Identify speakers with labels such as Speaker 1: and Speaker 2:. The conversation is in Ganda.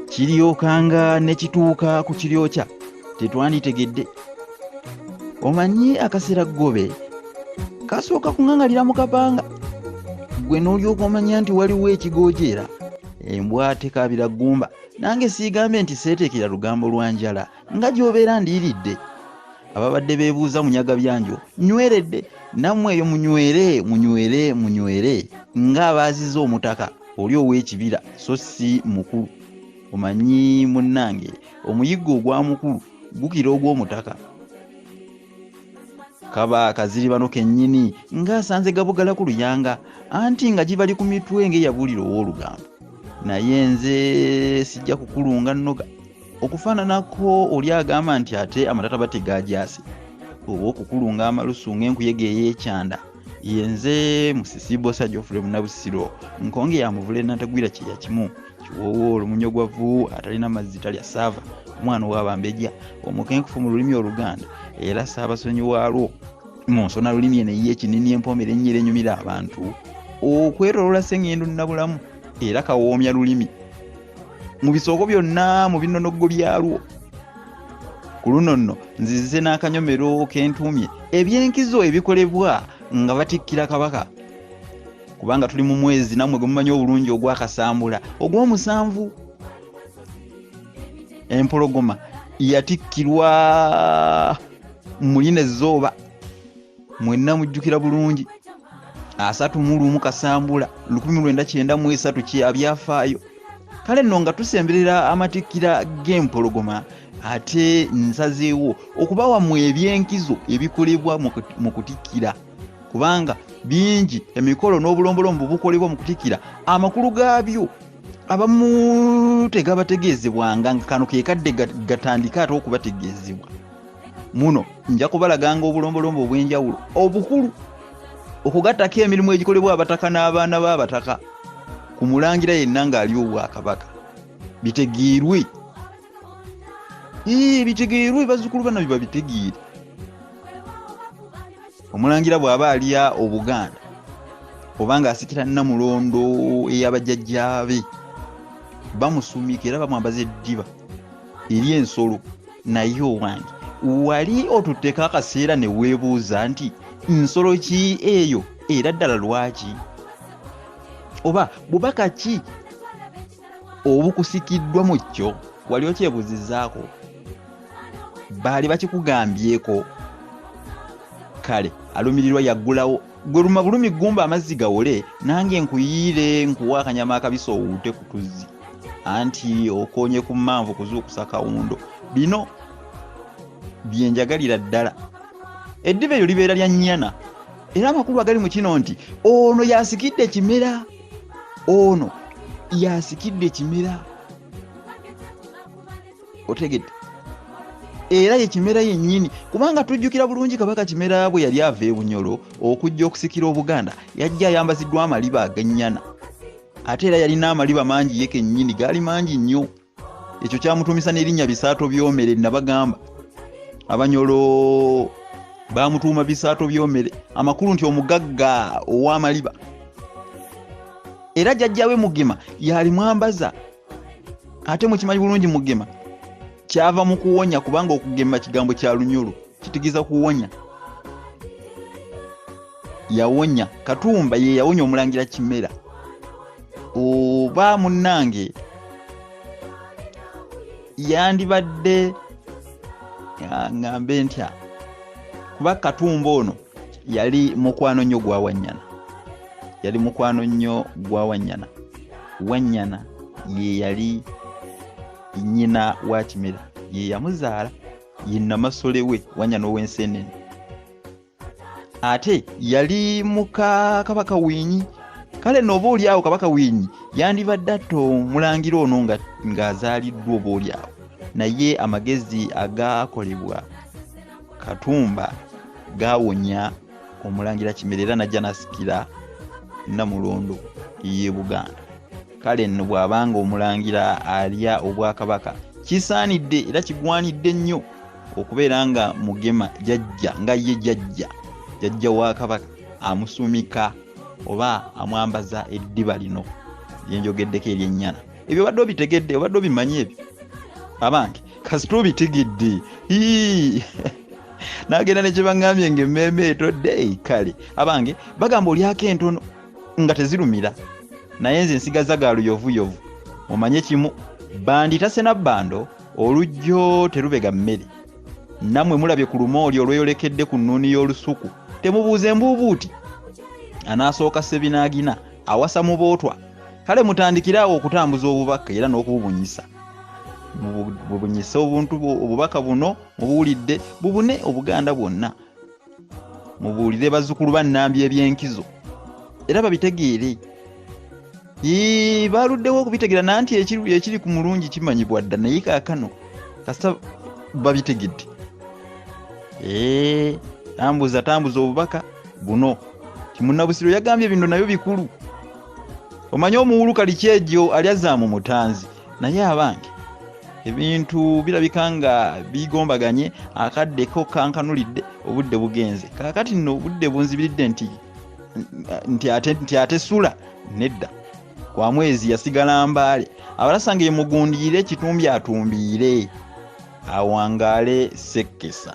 Speaker 1: Kiryokanga ne kituuka ku kiryokya tetwanditegedde. Omanyi akaseera ggobe kasooka kuŋŋaŋalira mu kapanga, gwe n'olyoka omanya nti waliwo ekigoojeera. Embwa tekaabira ggumba, nange siigambe nti seeteekera lugambo lwa njala nga gy'obeera ndiiridde. Ababadde beebuuza munyaga byanjo nyweredde, nammwe eyo munywere ng'abaaziza omutaka oli ow'ekibira so si mukulu. Omanyi munnange, omuyiggo ogwa mukulu gukira ogw'omutaka. Kaba akaziri bano kennyini ng'asanze gabugala ku luyanga, anti nga gibali ku mitwe ng'eyabuulira ow'olugambo. Naye nze sijja kukulunga nnoga okufaananako oli agamba nti ate amatata bategaajase oba okukulunga amalusu ng'enkuyege ey'ekyanda. Yenze Musisibosa Geoffrey Munnabusiro nkonge yamuvula ennantagwira kyeya kimu kiwoowoolo munyogwavu atalina mazzi talya saava, omwana ow'abambejja omukenkufu mu lulimi Oluganda era Ssaabasonyi waalwo mu nsona lulimi eno ey'ekinini empomera ennyira enyumira abantu, okwetoloola Sseŋŋendo Nnabulamu era kawoomya lulimi mu bisoogo byonna mu binonoggo byalwo. Ku luno nno nzize n'akanyomero kentuumye eby'enkizo ebikolebwa nga batikkira kabaka, kubanga tuli mu mwezi nammwe gwe mumanyi obulungi ogwakasambula ogw'omusanvu. Empologoma yatikkirwa Mulina Ezzooba, mwenna mujjukira bulungi, 31 Kasambula 1993 kya byafaayo. Kale nno nga tusemberera amatikkira g'empologoma, ate nsazeewo okubawa mu eby'enkizo ebikolebwa mu kutikkira, kubanga bingi emikolo n'obulombolombo bukolebwa mu kutikkira. Amakulu gaabyo abamu tegabategeezebwanga, nga kano ke kadde gatandika ate okubategeezebwa. Muno nja kubalaganga obulombolombo obw'enjawulo obukulu okugattako emirimu egikolebwa abataka n'abaana b'abataka ku mulangira yenna ng'ali obwakabaka. Bitegeerwe, bitegeerwe, bazzukulu bano babitegeere. Omulangira bw'aba alya Obuganda oba ng'asikira Namulondo ey'abajjajjaabe, bamusumika era bamwambaza eddiba ery'ensolo. Naye owange wali otutteko akaseera ne weebuuza nti nsolo ki eyo era ddala lwaki? Oba bubaka ki obukusikiddwa mu kyo? Wali okyebuuzizaako? Baali bakikugambyeko? Kale alumirirwa yaggulawo, gwe luma bulumi ggumba amazzi gawole, nange nkuyiire nkuwa akanyama akabisi owuute ku tuzzi, anti okonye ku mmanvu kuzuukusa kawundo. Bino byenjagalira ddala. Eddiba eryo libeera lya nnyana, era amakulu agali mu kino nti ono yasikidde ekimera, ono yasikidde ekimera. Otegedde? Era ekimera yennyini, kubanga tujjukira bulungi Kabaka Kimera bwe yali ava e Bunyolo okujja okusikira Obuganda, yajja ayambaziddwa amaliba ag'ennyana, ate era yalina amaliba mangi ye kennyini, gaali mangi nnyo. Ekyo kyamutuumisa n'erinnya Bisaato by'Omere. Nabagamba Abanyolo bamutuuma Bisaato by'Omere, amakulu nti omugagga ow'amaliba. Era jjajjawe Mugema yali mwambaza, ate mukimanyi bulungi Mugema kyava mu kuwonya, kubanga okugema kigambo kya Lunyolo kitegeeza kuwonya. Yawonya. Katumba ye yawonya Omulangira Kimera. Oba munnange yandibadde ngambe ntya, kuba Katumba ono yali mukwano nnyo gwa Wanyana, yali mukwano nnyo gwa Wanyana. Wanyana ye yali nnyina wa Kimera, ye yamuzaala, ye Namasole we, Wanyana ow'Ensenene. Ate yali muka Kabaka Winyi. Kale n'oba oli awo Kabaka Winyi yandibadde atta Omulangira ono ng'azaaliddwa oba oli awo, naye amagezi agaakolebwa Katumba gaawonya Omulangira Kimera era najja nasikira Namulondo y'e Buganda. Kale nno bw'abanga Omulangira alya Obwakabaka, kisaanidde era kigwanidde nnyo okubeera nga Mugema jjajja nga ye jjajja wa Kabaka amusumika oba amwambaza eddiba lino lyenjogeddeko eryennyana. Ebyo obadde obitegedde, obadde obimanyi ebyo abange kasita obitegedde nagenda ne kye baŋŋambye ng'emmeeme etodde kale abange bagamba olyako entono nga tezirumira naye nze nsigaza ga luyovuyovu. Omanye kimu banditase nabbando olujjo terubega mmere. Nammwe mulabye ku lumooli olweyolekedde ku nnuuni y'olusuku temubuuze mbuubuuti anaasooka sebinaagina awasa mu bootwa. Kale mutandikire awo okutambuza obubaka era n'okububunyisa. Mubunyisa obubaka buno mubuwulidde bubune Obuganda bwonna. Mubuulire bazzukulu bannambye eby'enkizo era babitegeere. Baluddewo okubitegera nanti ekiri ku mulungi kimanyibwa dda naye kaakano kasita babitegedde. Tambuza obubaka buno. Munnabusiro yagambye bino nabyo bikulu. Omanyi omuwulu kali kyejjo alyaza mu mutanzi naye abange ebintu birabika nga bigombaganye akaddeko kankanulidde obudde bugenze. Kaakati nno obudde bunzibiridde nti ate sula nedda kwa mwezi yasigala mbaale abalasanga emugundiire kitumbi atumbiire awangaale sekkesa.